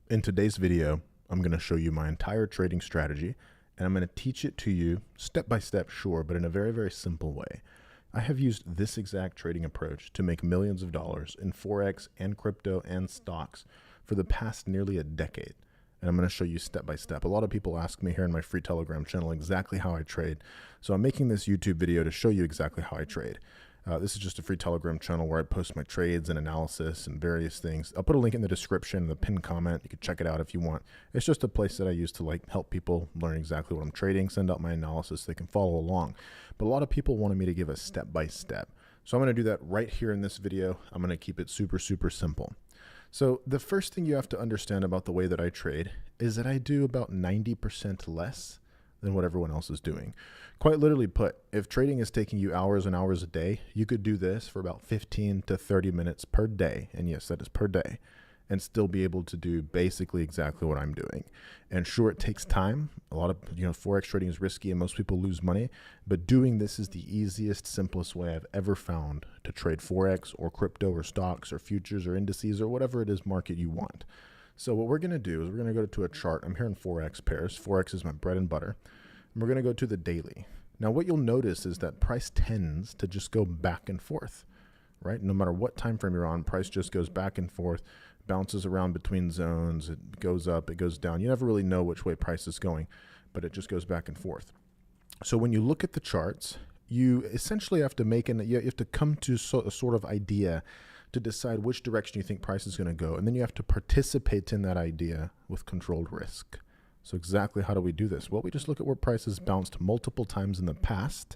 In today's video, I'm going to show you my entire trading strategy, and I'm going to teach it to you step by step, sure, but in a very, very simple way. I have used this exact trading approach to make millions of dollars in Forex and crypto and stocks for the past nearly a decade. And I'm going to show you step by step. A lot of people ask me here in my free Telegram channel exactly how I trade. So I'm making this YouTube video to show you exactly how I trade. This is just a free Telegram channel where I post my trades and analysis and various things. I'll put a link in the description, the pinned comment. You can check it out if you want. It's just a place that I use to help people learn exactly what I'm trading, send out my analysis. They can follow along. But a lot of people wanted me to give a step by step. So I'm going to do that right here in this video. I'm going to keep it super, super simple. So the first thing you have to understand about the way that I trade is that I do about 90% less than what everyone else is doing. Quite literally put, if trading is taking you hours and hours a day, you could do this for about 15 to 30 minutes per day. And yes, that is per day, and still be able to do basically exactly what I'm doing. And sure, it takes time. A lot of, Forex trading is risky and most people lose money, but doing this is the easiest, simplest way I've ever found to trade Forex or crypto or stocks or futures or indices or whatever it is market you want. So what we're going to do is we're going to go to a chart. I'm here in Forex pairs. Forex is my bread and butter. And we're going to go to the daily. Now, what you'll notice is that price tends to just go back and forth, right? No matter what time frame you're on, price just goes back and forth, bounces around between zones. It goes up, it goes down. You never really know which way price is going, but it just goes back and forth. So when you look at the charts, you essentially have to you have to come to a sort of idea to decide which direction you think price is going to go. And then you have to participate in that idea with controlled risk. So exactly how do we do this? Well, we just look at where prices bounced multiple times in the past,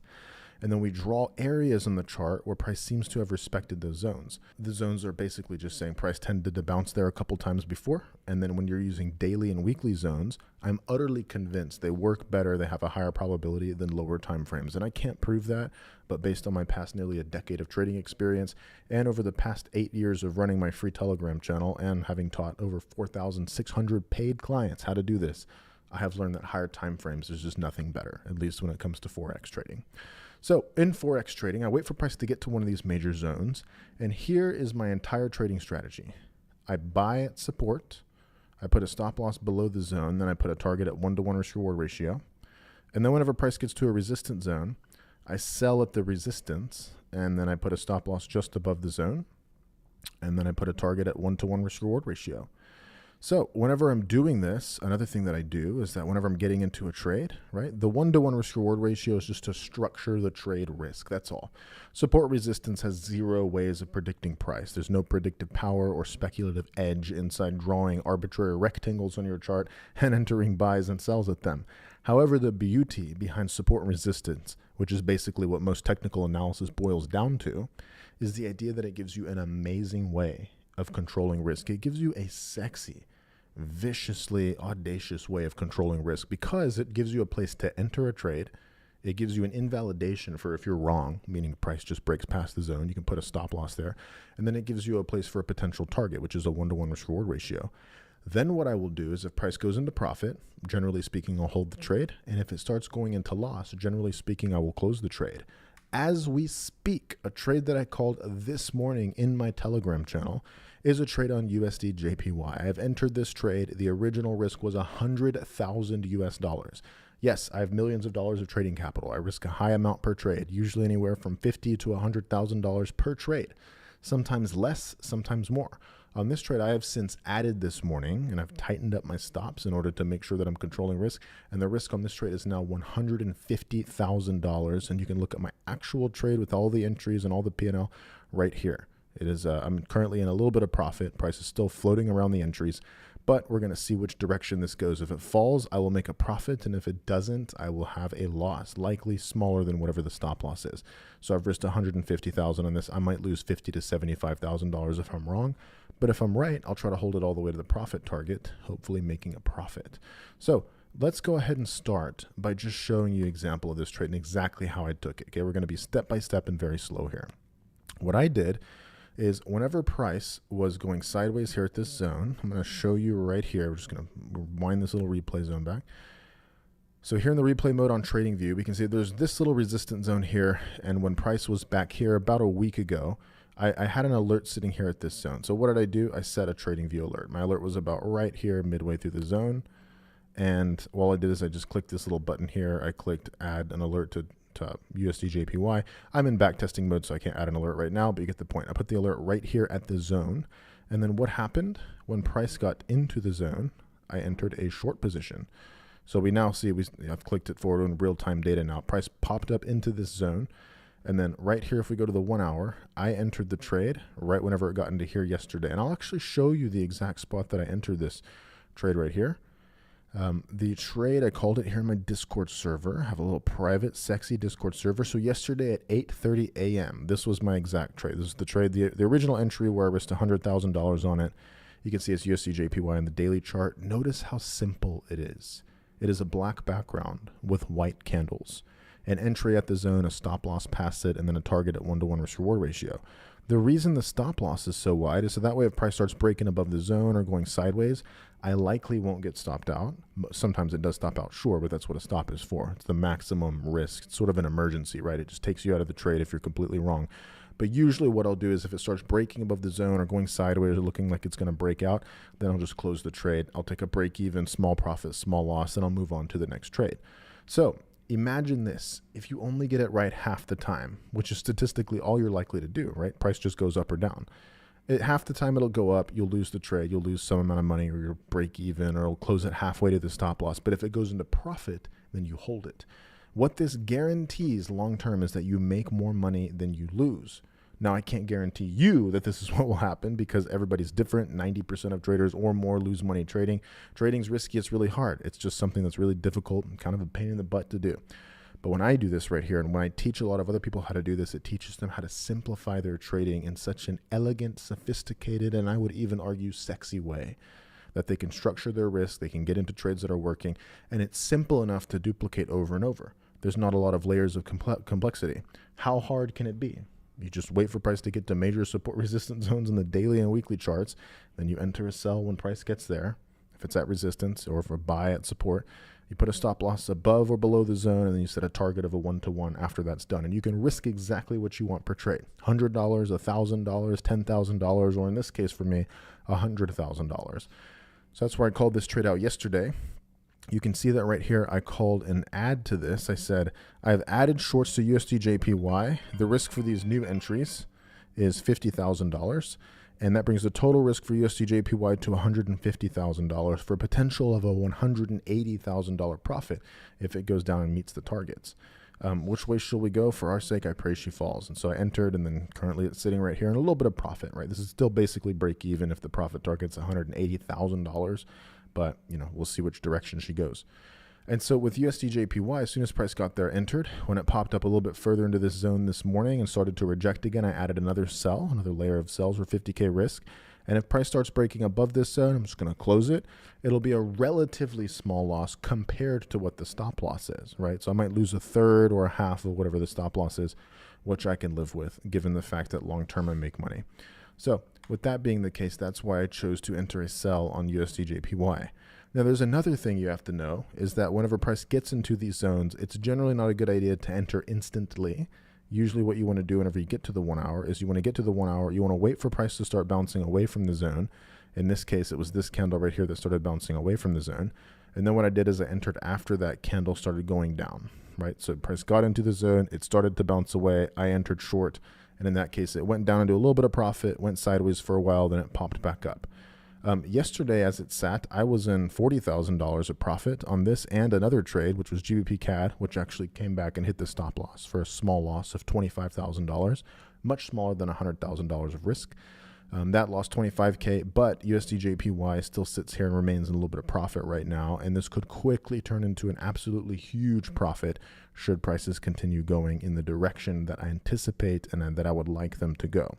and then we draw areas on the chart where price seems to have respected those zones. The zones are basically just saying price tended to bounce there a couple times before. And then when you're using daily and weekly zones, I'm utterly convinced they work better. They have a higher probability than lower time frames. And I can't prove that, but based on my past nearly a decade of trading experience and over the past 8 years of running my free Telegram channel and having taught over 4,600 paid clients how to do this, I have learned that higher time frames is just nothing better, at least when it comes to Forex trading. So in Forex trading, I wait for price to get to one of these major zones, and here is my entire trading strategy. I buy at support, I put a stop loss below the zone, then I put a target at 1-to-1 risk reward ratio, and then whenever price gets to a resistance zone, I sell at the resistance, and then I put a stop loss just above the zone, and then I put a target at 1-to-1 risk reward ratio. So whenever I'm doing this, another thing that I do is that whenever I'm getting into a trade, right, the 1-to-1 risk reward ratio is just to structure the trade risk. That's all. Support resistance has zero ways of predicting price. There's no predictive power or speculative edge inside drawing arbitrary rectangles on your chart and entering buys and sells at them. However, the beauty behind support and resistance, which is basically what most technical analysis boils down to, is the idea that it gives you an amazing way of controlling risk. It gives you a sexy, viciously audacious way of controlling risk because it gives you a place to enter a trade. It gives you an invalidation for if you're wrong, meaning price just breaks past the zone. You can put a stop loss there. And then it gives you a place for a potential target, which is a 1-to-1 risk reward ratio. Then what I will do is if price goes into profit, generally speaking, I'll hold the trade. And if it starts going into loss, generally speaking, I will close the trade. As we speak, a trade that I called this morning in my Telegram channel is a trade on USD JPY. I have entered this trade. The original risk was $100,000 US. Yes, I have millions of dollars of trading capital. I risk a high amount per trade, usually anywhere from $50,000 to $100,000 per trade. Sometimes less, sometimes more. On this trade, I have since added this morning, and I've tightened up my stops in order to make sure that I'm controlling risk. And the risk on this trade is now $150,000. And you can look at my actual trade with all the entries and all the P&L right here. It is. I'm currently in a little bit of profit. Price is still floating around the entries, but we're going to see which direction this goes. If it falls, I will make a profit, and if it doesn't, I will have a loss, likely smaller than whatever the stop loss is. So I've risked $150,000 on this. I might lose $50,000 to $75,000 if I'm wrong, but if I'm right, I'll try to hold it all the way to the profit target, hopefully making a profit. So let's go ahead and start by just showing you an example of this trade and exactly how I took it. Okay, we're going to be step by step and very slow here. What I did is whenever price was going sideways here at this zone, I'm going to show you right here. We're just going to wind this little replay zone back. So here in the replay mode on TradingView, we can see there's this little resistance zone here. And when price was back here about a week ago, I had an alert sitting here at this zone. So what did I do? I set a trading view alert. My alert was about right here, midway through the zone. And all I did is I just clicked this little button here. I clicked add an alert to USD JPY. I'm in back testing mode, so I can't add an alert right now, but you get the point. I put the alert right here at the zone. And then what happened when price got into the zone, I entered a short position. So we now see, I've clicked it forward in real-time data now. Price popped up into this zone. And then right here, if we go to the 1 hour, I entered the trade right whenever it got into here yesterday. And I'll actually show you the exact spot that I entered this trade right here. The trade, I called it here in my Discord server. I have a little private, sexy Discord server. So yesterday at 8:30 a.m., this was my exact trade. This is the trade, the original entry where I risked $100,000 on it. You can see it's USD JPY in the daily chart. Notice how simple it is. It is a black background with white candles. An entry at the zone, a stop loss past it, and then a target at 1-to-1 risk reward ratio. The reason the stop loss is so wide is so that way if price starts breaking above the zone or going sideways, I likely won't get stopped out. Sometimes it does stop out, sure, but that's what a stop is for. It's the maximum risk. It's sort of an emergency, right? It just takes you out of the trade if you're completely wrong. But usually what I'll do is if it starts breaking above the zone or going sideways or looking like it's going to break out, then I'll just close the trade. I'll take a break even, small profit, small loss, and I'll move on to the next trade. So imagine this, if you only get it right half the time, which is statistically all you're likely to do, right? Price just goes up or down. Half the time it'll go up, you'll lose the trade, you'll lose some amount of money, or you'll break even, or it'll close it halfway to the stop loss. But if it goes into profit, then you hold it. What this guarantees long term is that you make more money than you lose. Now, I can't guarantee you that this is what will happen because everybody's different. 90% of traders or more lose money trading. Trading's risky. It's really hard. It's just something that's really difficult and kind of a pain in the butt to do. But when I do this right here, and when I teach a lot of other people how to do this, it teaches them how to simplify their trading in such an elegant, sophisticated, and I would even argue sexy way that they can structure their risk, they can get into trades that are working, and it's simple enough to duplicate over and over. There's not a lot of layers of complexity. How hard can it be? You just wait for price to get to major support resistance zones in the daily and weekly charts. Then you enter a sell when price gets there. If it's at resistance or for buy at support, you put a stop loss above or below the zone, and then you set a target of a 1-to-1 after that's done. And you can risk exactly what you want per trade. $100, $1,000, $10,000, or in this case for me, $100,000. So that's where I called this trade out yesterday. You can see that right here, I called an add to this. I said, I've added shorts to USD JPY. The risk for these new entries is $50,000. And that brings the total risk for USD JPY to $150,000 for a potential of a $180,000 profit if it goes down and meets the targets. Which way shall we go? For our sake, I pray she falls. And so I entered, and then currently it's sitting right here in a little bit of profit, right? This is still basically break even if the profit target's $180,000. But, you know, we'll see which direction she goes. And so with USD JPY, as soon as price got there, entered. When it popped up a little bit further into this zone this morning and started to reject again, I added another sell, another layer of sells for 50K risk. And if price starts breaking above this zone, I'm just going to close it. It'll be a relatively small loss compared to what the stop loss is, right? So I might lose a third or a half of whatever the stop loss is, which I can live with, given the fact that long term I make money. So with that being the case, that's why I chose to enter a sell on USD JPY. Now, there's another thing you have to know is that whenever price gets into these zones, it's generally not a good idea to enter instantly. Usually what you want to do whenever you get to the 1 hour is you want to get to the 1 hour, you want to wait for price to start bouncing away from the zone. In this case, it was this candle right here that started bouncing away from the zone. And then what I did is I entered after that candle started going down, right? So price got into the zone, it started to bounce away, I entered short, and in that case, it went down into a little bit of profit, went sideways for a while, then it popped back up. Yesterday, as it sat, I was in $40,000 of profit on this and another trade, which was GBP CAD, which actually came back and hit the stop loss for a small loss of $25,000, much smaller than $100,000 of risk. That lost 25K, but USD JPY still sits here and remains in a little bit of profit right now, and this could quickly turn into an absolutely huge profit should prices continue going in the direction that I anticipate and that I would like them to go.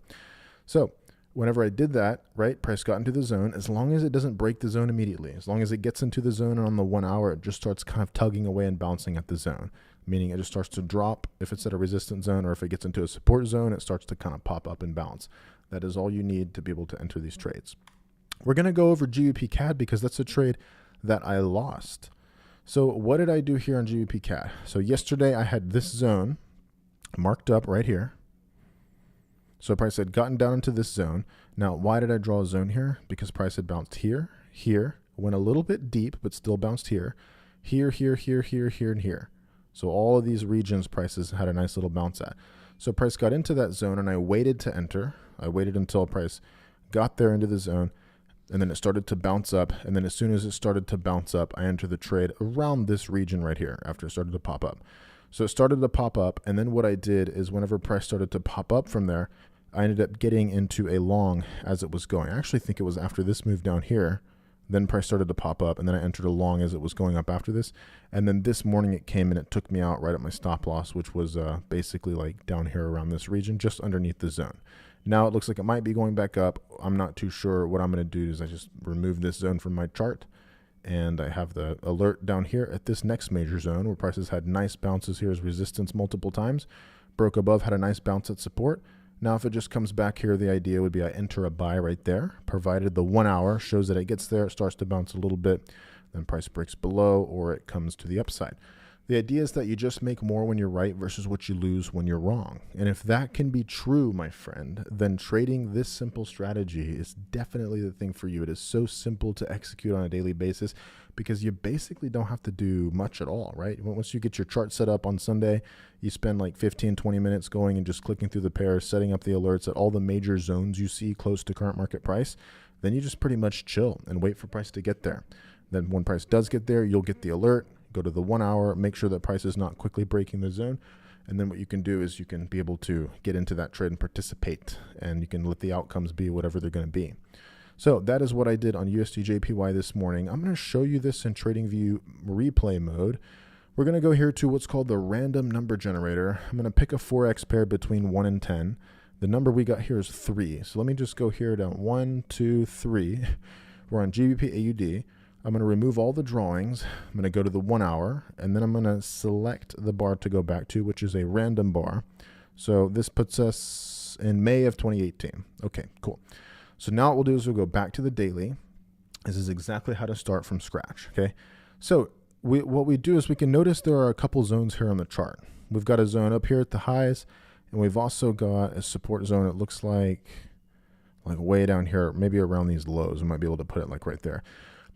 So whenever I did that, right, price got into the zone, as long as it doesn't break the zone immediately, as long as it gets into the zone and on the 1 hour, it just starts kind of tugging away and bouncing at the zone, meaning it just starts to drop if it's at a resistance zone, or if it gets into a support zone, it starts to kind of pop up and bounce. That is all you need to be able to enter these trades. We're going to go over GBP CAD because that's a trade that I lost. So what did I do here on GBP CAD? So yesterday I had this zone marked up right here. So price had gotten down into this zone. Now, why did I draw a zone here? Because price had bounced here, here, went a little bit deep, but still bounced here, here, here, here, here, here, and here. So all of these regions prices had a nice little bounce at. So price got into that zone and I waited to enter. I waited until price got there into the zone, and then it started to bounce up. And then as soon as it started to bounce up, I entered the trade around this region right here after it started to pop up. So it started to pop up. And then what I did is whenever price started to pop up from there, I ended up getting into a long as it was going. I actually think it was after this move down here. Then price started to pop up, and then I entered a long as it was going up after this. And then this morning it came and it took me out right at my stop loss, which was basically like down here around this region, just underneath the zone. Now it looks like it might be going back up. I'm not too sure. What I'm going to do is I just remove this zone from my chart, and I have the alert down here at this next major zone where prices had nice bounces here as resistance multiple times, broke above, had a nice bounce at support. Now, if it just comes back here, the idea would be I enter a buy right there, provided the 1 hour shows that it gets there, it starts to bounce a little bit, then price breaks below, or it comes to the upside. The idea is that you just make more when you're right versus what you lose when you're wrong. And if that can be true, my friend, then trading this simple strategy is definitely the thing for you. It is so simple to execute on a daily basis because you basically don't have to do much at all, right? Once you get your chart set up on Sunday, you spend like 15, 20 minutes going and just clicking through the pairs, setting up the alerts at all the major zones you see close to current market price. Then you just pretty much chill and wait for price to get there. Then when price does get there, you'll get the alert. Go to the 1 hour, make sure that price is not quickly breaking the zone. And then what you can do is you can be able to get into that trade and participate, and you can let the outcomes be whatever they're going to be. So that is what I did on USDJPY this morning. I'm going to show you this in TradingView replay mode. We're going to go here to what's called the random number generator. I'm going to pick a 4x pair between 1 and 10. The number we got here is 3. So let me just go here to 1, 2, 3. We're on GBP AUD. I'm going to remove all the drawings. I'm going to go to the 1 hour, and then I'm going to select the bar to go back to, which is a random bar. So this puts us in May of 2018. Okay, cool. So now what we'll do is we'll go back to the daily. This is exactly how to start from scratch, okay? So what we do is we can notice there are a couple zones here on the chart. We've got a zone up here at the highs, and we've also got a support zone. It looks like way down here, maybe around these lows. We might be able to put it like right there.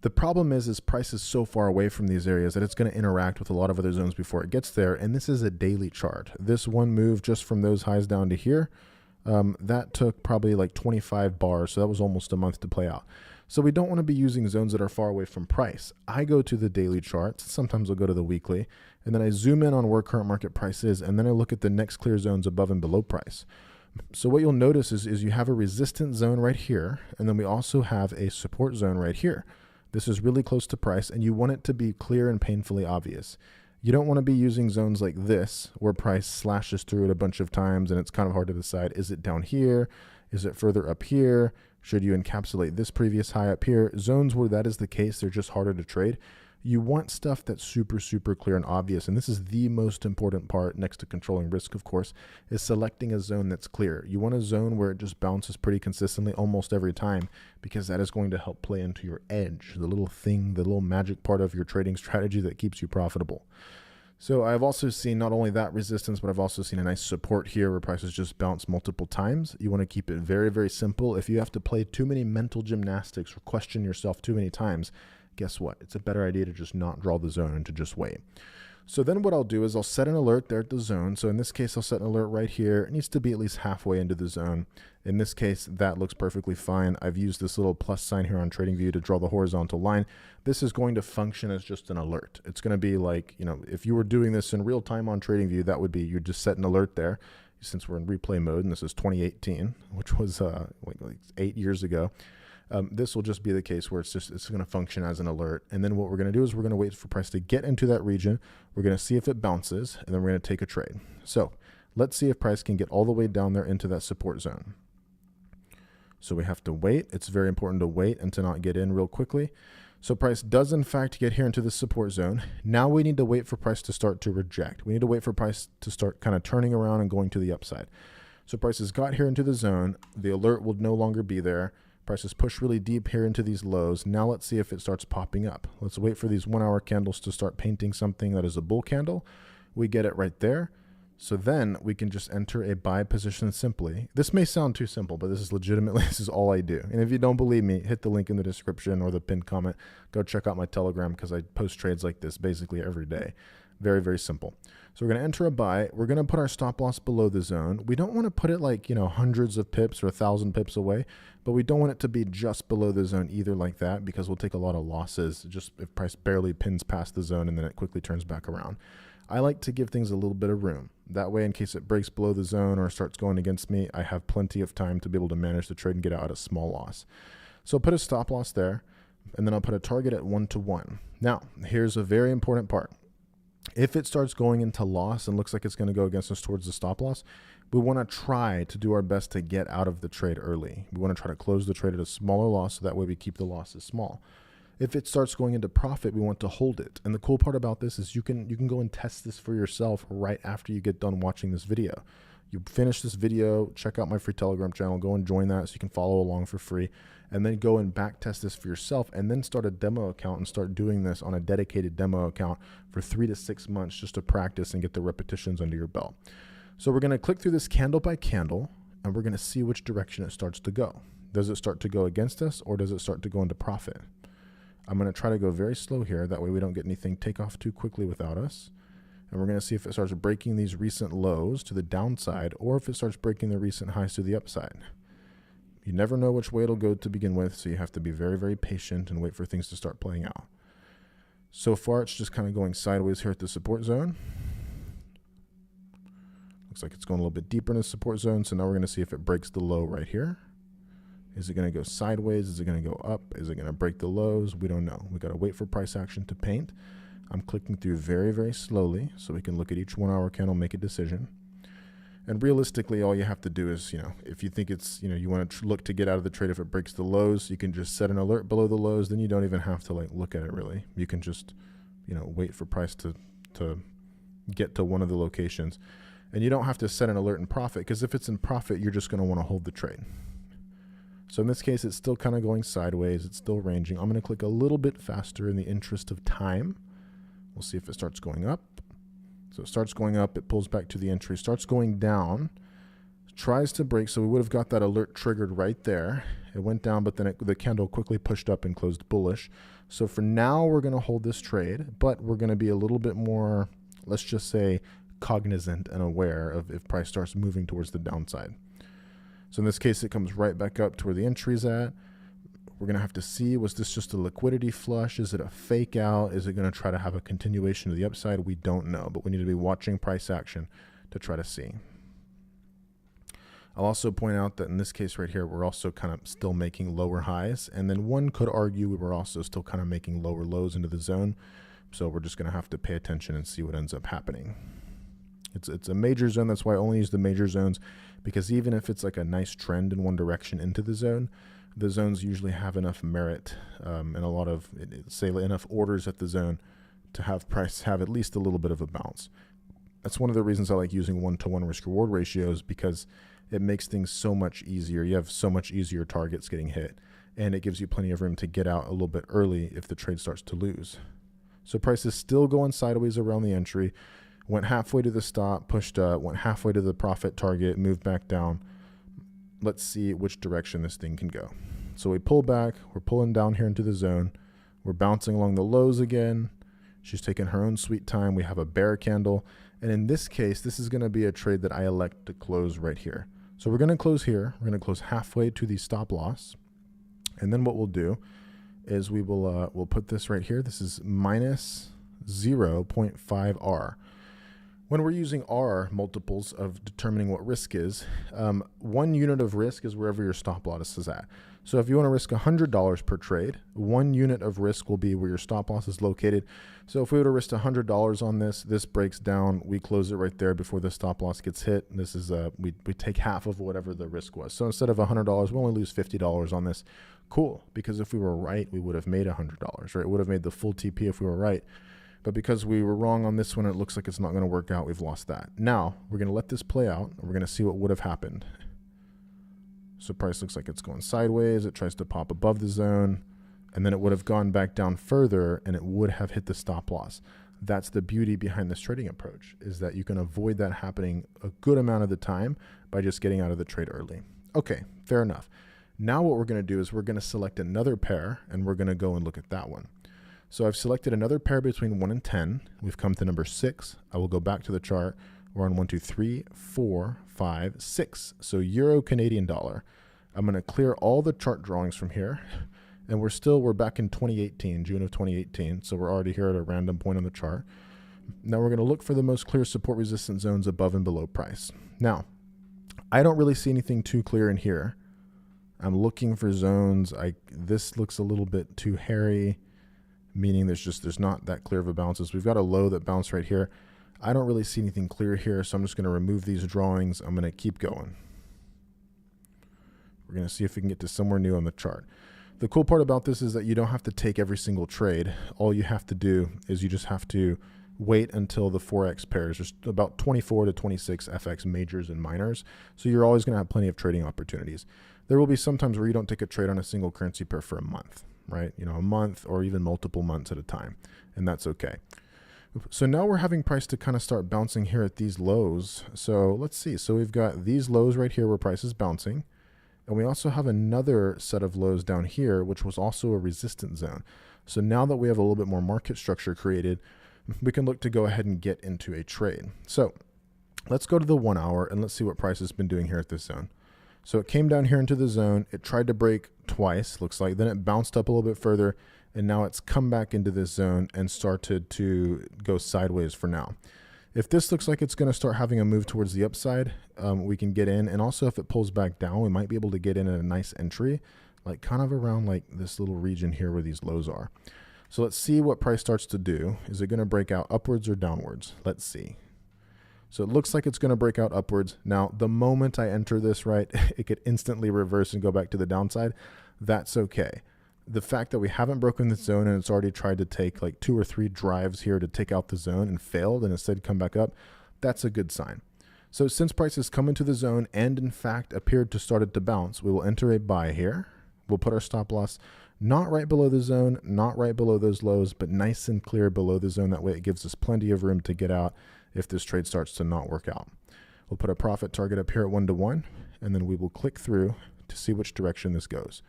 The problem is price is so far away from these areas that it's going to interact with a lot of other zones before it gets there. And this is a daily chart. This one move just from those highs down to here, that took probably like 25 bars. So that was almost a month to play out. So we don't want to be using zones that are far away from price. I go to the daily charts. Sometimes I'll go to the weekly, and then I zoom in on where current market price is. And then I look at the next clear zones above and below price. So what you'll notice is you have a resistance zone right here. And then we also have a support zone right here. This is really close to price, and you want it to be clear and painfully obvious. You don't want to be using zones like this where price slashes through it a bunch of times and it's kind of hard to decide, is it down here? Is it further up here? Should you encapsulate this previous high up here? Zones where that is the case, they're just harder to trade. You want stuff that's super, super clear and obvious. And this is the most important part next to controlling risk, of course, is selecting a zone that's clear. You want a zone where it just bounces pretty consistently almost every time, because that is going to help play into your edge, the little thing, the little magic part of your trading strategy that keeps you profitable. So I've also seen not only that resistance, but I've also seen a nice support here where prices just bounce multiple times. You want to keep it very, very simple. If you have to play too many mental gymnastics or question yourself too many times, guess what? It's a better idea to just not draw the zone and to just wait. So then what I'll do is I'll set an alert there at the zone. So in this case, I'll set an alert right here. It needs to be at least halfway into the zone. In this case, that looks perfectly fine. I've used this little plus sign here on TradingView to draw the horizontal line. This is going to function as just an alert. It's going to be like, if you were doing this in real time on TradingView, that would be, you just set an alert there. Since we're in replay mode, and this is 2018, which was like 8 years ago. This will just be the case where it's going to function as an alert. And then what we're going to do is we're going to wait for price to get into that region. We're going to see if it bounces, and then we're going to take a trade. So let's see if price can get all the way down there into that support zone. So we have to wait. It's very important to wait and to not get in real quickly. So price does in fact get here into the support zone. Now we need to wait for price to start to reject. We need to wait for price to start kind of turning around and going to the upside. So price has got here into the zone. The alert will no longer be there. Prices push really deep here into these lows. Now let's see if it starts popping up. Let's wait for these 1 hour candles to start painting something that is a bull candle. We get it right there. So then we can just enter a buy position simply. This may sound too simple, but this is legitimately, this is all I do. And if you don't believe me, hit the link in the description or the pinned comment. Go check out my Telegram because I post trades like this basically every day. Very, very simple. So we're going to enter a buy. We're going to put our stop loss below the zone. We don't want to put it like, hundreds of pips or 1,000 pips away, but we don't want it to be just below the zone either like that, because we'll take a lot of losses just if price barely pins past the zone and then it quickly turns back around. I like to give things a little bit of room. That way, in case it breaks below the zone or starts going against me, I have plenty of time to be able to manage the trade and get out at a small loss. So I'll put a stop loss there, and then I'll put a target at 1-to-1. Now, here's a very important part. If it starts going into loss and looks like it's going to go against us towards the stop loss, we want to try to do our best to get out of the trade early. We want to try to close the trade at a smaller loss, so that way we keep the losses small. If it starts going into profit, we want to hold it. And the cool part about this is you can go and test this for yourself right after you get done watching this video. You finish this video, check out my free Telegram channel, go and join that so you can follow along for free, and then go and back test this for yourself, and then start a demo account and start doing this on a dedicated demo account for 3 to 6 months just to practice and get the repetitions under your belt. So we're going to click through this candle by candle, and we're going to see which direction it starts to go. Does it start to go against us, or does it start to go into profit? I'm going to try to go very slow here. That way we don't get anything take off too quickly without us. And we're going to see if it starts breaking these recent lows to the downside, or if it starts breaking the recent highs to the upside. You never know which way it'll go to begin with, so you have to be very, very patient and wait for things to start playing out. So far, it's just kind of going sideways here at the support zone. Looks like it's going a little bit deeper in the support zone, so now we're going to see if it breaks the low right here. Is it going to go sideways? Is it going to go up? Is it going to break the lows? We don't know. We got to wait for price action to paint. I'm clicking through very, very slowly so we can look at each 1 hour candle, make a decision. And realistically, all you have to do is, if you think it's, you want to look to get out of the trade if it breaks the lows, you can just set an alert below the lows. Then you don't even have to look at it really. You can just, wait for price to get to one of the locations. And you don't have to set an alert in profit, because if it's in profit, you're just going to want to hold the trade. So in this case, it's still kind of going sideways. It's still ranging. I'm going to click a little bit faster in the interest of time. We'll see if it starts going up. So it starts going up. It pulls back to the entry. Starts going down. Tries to break. So we would have got that alert triggered right there. It went down, but then the candle quickly pushed up and closed bullish. So for now, we're going to hold this trade, but we're going to be a little bit more, let's just say, cognizant and aware of if price starts moving towards the downside. So in this case, it comes right back up to where the entry's at. We're going to have to see, was this just a liquidity flush? Is it a fake out? Is it going to try to have a continuation to the upside? We don't know, but we need to be watching price action to try to see. I'll also point out that in this case right here, we're also kind of still making lower highs. And then one could argue we were also still kind of making lower lows into the zone. So we're just going to have to pay attention and see what ends up happening. It's a major zone. That's why I only use the major zones, because even if it's like a nice trend in one direction into the zones usually have enough merit and a lot of, say, enough orders at the zone to have price have at least a little bit of a bounce. That's one of the reasons I like using 1-to-1 risk-reward ratios, because it makes things so much easier. You have so much easier targets getting hit, and it gives you plenty of room to get out a little bit early if the trade starts to lose. So price is still going sideways around the entry. Went halfway to the stop, pushed up, went halfway to the profit target, moved back down. Let's see which direction this thing can go. So we pull back, we're pulling down here into the zone. We're bouncing along the lows again. She's taking her own sweet time. We have a bear candle. And in this case, this is going to be a trade that I elect to close right here. So we're going to close here. We're going to close halfway to the stop loss. And then what we'll do is we'll put this right here. This is minus 0.5 R. When we're using R multiples of determining what risk is, 1 unit of risk is wherever your stop loss is at. So if you want to risk $100 per trade, 1 unit of risk will be where your stop loss is located. So if we were to risk $100 on this breaks down, we close it right there before the stop loss gets hit. This is we take half of whatever the risk was. So instead of $100, we only lose $50 on this. Cool, because if we were right, we would have made $100, right? We would have made the full TP if we were right. But because we were wrong on this one, it looks like it's not going to work out. We've lost that. Now, we're going to let this play out, and we're going to see what would have happened. So price looks like it's going sideways. It tries to pop above the zone, and then it would have gone back down further, and it would have hit the stop loss. That's the beauty behind this trading approach, is that you can avoid that happening a good amount of the time by just getting out of the trade early. Okay, fair enough. Now what we're going to do is we're going to select another pair, and we're going to go and look at that one. So I've selected another pair between 1 and 10. We've come to number 6. I will go back to the chart. We're on 1, 2, 3, 4, 5, 6. So euro, Canadian dollar. I'm going to clear all the chart drawings from here. And we're back in 2018, June of 2018. So we're already here at a random point on the chart. Now we're going to look for the most clear support resistance zones above and below price. Now, I don't really see anything too clear in here. I'm looking for zones. This looks a little bit too hairy, meaning there's not that clear of a bounces. We've got a low that bounced right here. I don't really see anything clear here, so I'm just going to remove these drawings. I'm going to keep going. We're going to see if we can get to somewhere new on the chart. The cool part about this is that you don't have to take every single trade. All you have to do is you just have to wait until the Forex pairs. There's about 24 to 26 FX majors and minors, so you're always going to have plenty of trading opportunities. There will be some times where you don't take a trade on a single currency pair for a month, right? You know, a month or even multiple months at a time, and that's okay. So now we're having price to kind of start bouncing here at these lows. So let's see. So we've got these lows right here where price is bouncing, and we also have another set of lows down here, which was also a resistance zone. So now that we have a little bit more market structure created, we can look to go ahead and get into a trade. So let's go to the 1 hour and let's see what price has been doing here at this zone. So it came down here into the zone. It tried to break twice, looks like. Then it bounced up a little bit further, and now it's come back into this zone and started to go sideways for now. If this looks like it's going to start having a move towards the upside, we can get in. And also if it pulls back down, we might be able to get in at a nice entry, like kind of around like this little region here where these lows are. So let's see what price starts to do. Is it going to break out upwards or downwards? Let's see. So it looks like it's going to break out upwards. Now, the moment I enter this, right, it could instantly reverse and go back to the downside. That's okay. The fact that we haven't broken this zone and it's already tried to take like 2 or 3 drives here to take out the zone and failed and instead come back up, that's a good sign. So since price has come into the zone and in fact appeared to start to bounce, we will enter a buy here. We'll put our stop loss not right below the zone, not right below those lows, but nice and clear below the zone. That way it gives us plenty of room to get out if this trade starts to not work out. We'll put a profit target up here at 1-to-1, and then we will click through to see which direction this goes.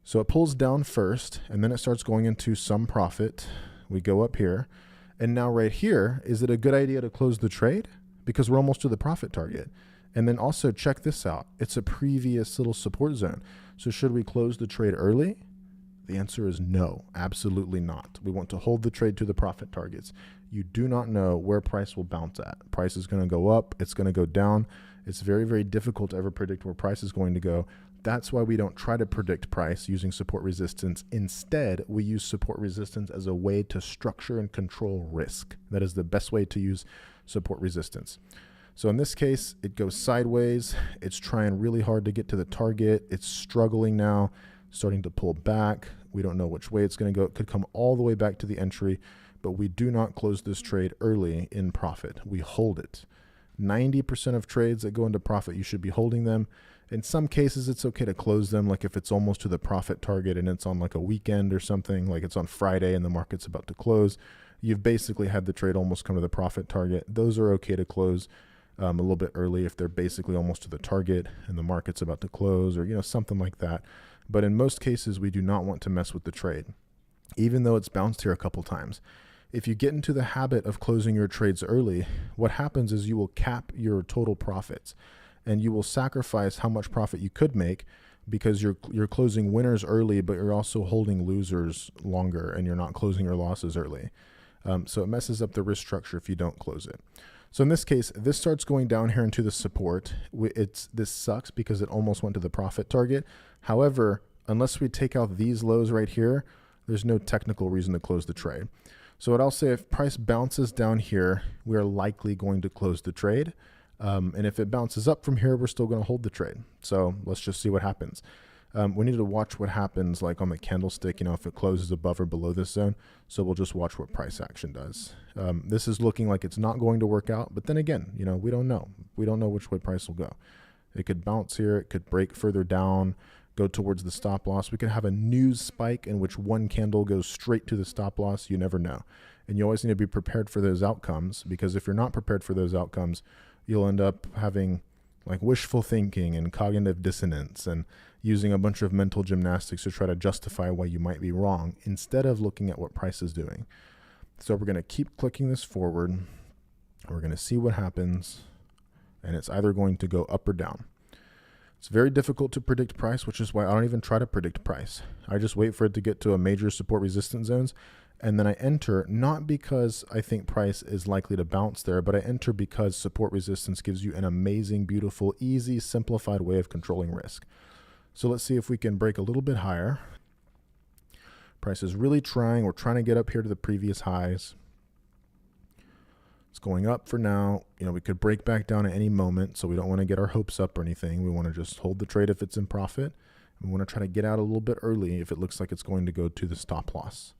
So it pulls down first, and then it starts going into some profit. We go up here, and now right here, is it a good idea to close the trade? Because we're almost to the profit target. And then also check this out. It's a previous little support zone. So should we close the trade early? The answer is no, absolutely not. We want to hold the trade to the profit targets. You do not know where price will bounce at. Price is going to go up, it's going to go down. It's very, very difficult to ever predict where price is going to go. That's why we don't try to predict price using support resistance. Instead, we use support resistance as a way to structure and control risk. That is the best way to use support resistance. So in this case, it goes sideways. It's trying really hard to get to the target. It's struggling now, starting to pull back. We don't know which way it's going to go. It could come all the way back to the entry, but we do not close this trade early in profit. We hold it. 90% of trades that go into profit, you should be holding them. In some cases, it's okay to close them, like if it's almost to the profit target and it's on like a weekend or something, like it's on Friday and the market's about to close. You've basically had the trade almost come to the profit target. Those are okay to close a little bit early if they're basically almost to the target and the market's about to close, or something like that. But in most cases, we do not want to mess with the trade, even though it's bounced here a couple times. If you get into the habit of closing your trades early, what happens is you will cap your total profits and you will sacrifice how much profit you could make because you're closing winners early, but you're also holding losers longer and you're not closing your losses early. So it messes up the risk structure if you don't close it. So in this case, this starts going down here into the support. This sucks because it almost went to the profit target. However, unless we take out these lows right here, there's no technical reason to close the trade. So what I'll say, if price bounces down here, we are likely going to close the trade. And if it bounces up from here, we're still going to hold the trade. So let's just see what happens. We need to watch what happens like on the candlestick, if it closes above or below this zone. So we'll just watch what price action does. This is looking like it's not going to work out. But then again, we don't know. We don't know which way price will go. It could bounce here. It could break further down, go towards the stop loss. We could have a news spike in which one candle goes straight to the stop loss. You never know. And you always need to be prepared for those outcomes, because if you're not prepared for those outcomes, you'll end up having like wishful thinking and cognitive dissonance and using a bunch of mental gymnastics to try to justify why you might be wrong instead of looking at what price is doing. So we're going to keep clicking this forward. We're going to see what happens, and it's either going to go up or down. It's very difficult to predict price, which is why I don't even try to predict price. I just wait for it to get to a major support resistance zones, and then I enter, not because I think price is likely to bounce there, but I enter because support resistance gives you an amazing, beautiful, easy, simplified way of controlling risk. So let's see if we can break a little bit higher. Price is really trying. We're trying to get up here to the previous highs. It's going up for now. You know, we could break back down at any moment, so we don't want to get our hopes up or anything. We want to just hold the trade if it's in profit. We want to try to get out a little bit early if it looks like it's going to go to the stop loss.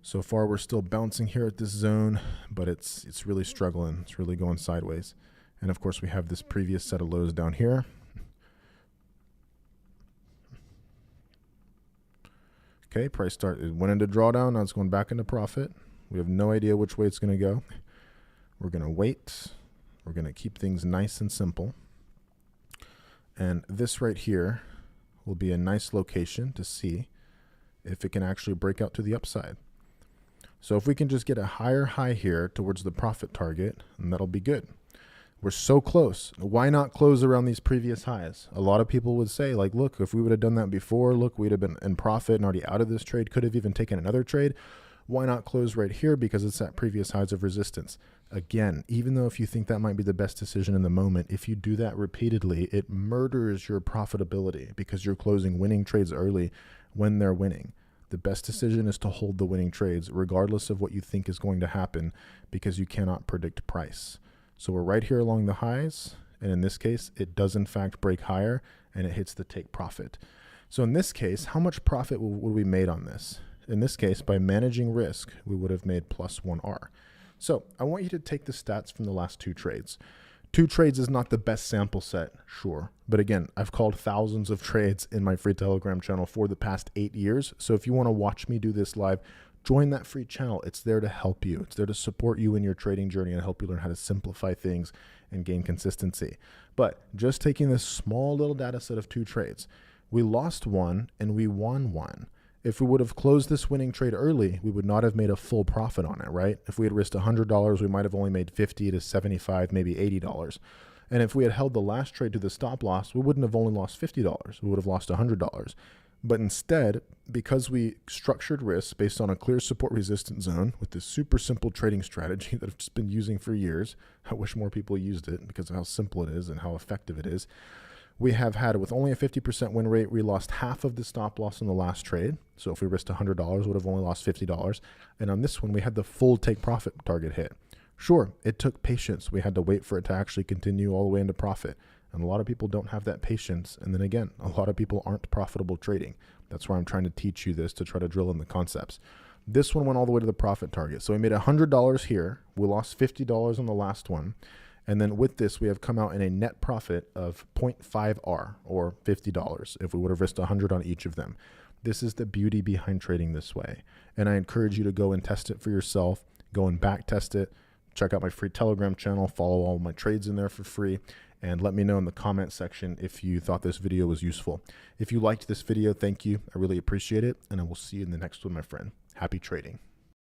So far, we're still bouncing here at this zone, but it's really struggling. It's really going sideways. And of course, we have this previous set of lows down here. Okay, price it went into drawdown. Now it's going back into profit. We have no idea which way it's going to go. We're going to wait. We're going to keep things nice and simple. And this right here will be a nice location to see if it can actually break out to the upside. So if we can just get a higher high here towards the profit target, and that'll be good. We're so close. Why not close around these previous highs? A lot of people would say, like, look, if we would have done that before, look, we'd have been in profit and already out of this trade, could have even taken another trade. Why not close right here? Because it's at previous highs of resistance. Again, even though if you think that might be the best decision in the moment, if you do that repeatedly, it murders your profitability because you're closing winning trades early when they're winning. The best decision is to hold the winning trades regardless of what you think is going to happen, because you cannot predict price. So we're right here along the highs, and in this case, it does in fact break higher and it hits the take profit. So in this case, how much profit would we made on this? In this case, by managing risk, we would have made plus 1R. So I want you to take the stats from the last two trades. Two trades is not the best sample set, sure. But again, I've called thousands of trades in my free Telegram channel for the past 8 years. So if you want to watch me do this live, join that free channel. It's there to help you. It's there to support you in your trading journey and help you learn how to simplify things and gain consistency. But just taking this small little data set of two trades, we lost one and we won one. If we would have closed this winning trade early, we would not have made a full profit on it, right? If we had risked $100, we might have only made $50 to $75, maybe $80. And if we had held the last trade to the stop loss, we wouldn't have only lost $50. We would have lost $100. But instead, because we structured risks based on a clear support resistance zone with this super simple trading strategy that I've just been using for years, I wish more people used it because of how simple it is and how effective it is. We have had, with only a 50% win rate, we lost half of the stop loss in the last trade. So if we risked $100, we would have only lost $50. And on this one, we had the full take profit target hit. Sure, it took patience. We had to wait for it to actually continue all the way into profit. And a lot of people don't have that patience. And then again, a lot of people aren't profitable trading. That's why I'm trying to teach you this, to try to drill in the concepts. This one went all the way to the profit target. So we made $100 here. We lost $50 on the last one. And then with this, we have come out in a net profit of 0.5R, or $50, if we would have risked 100 on each of them. This is the beauty behind trading this way. And I encourage you to go and test it for yourself. Go and back test it. Check out my free Telegram channel. Follow all my trades in there for free. And let me know in the comment section if you thought this video was useful. If you liked this video, thank you. I really appreciate it. And I will see you in the next one, my friend. Happy trading.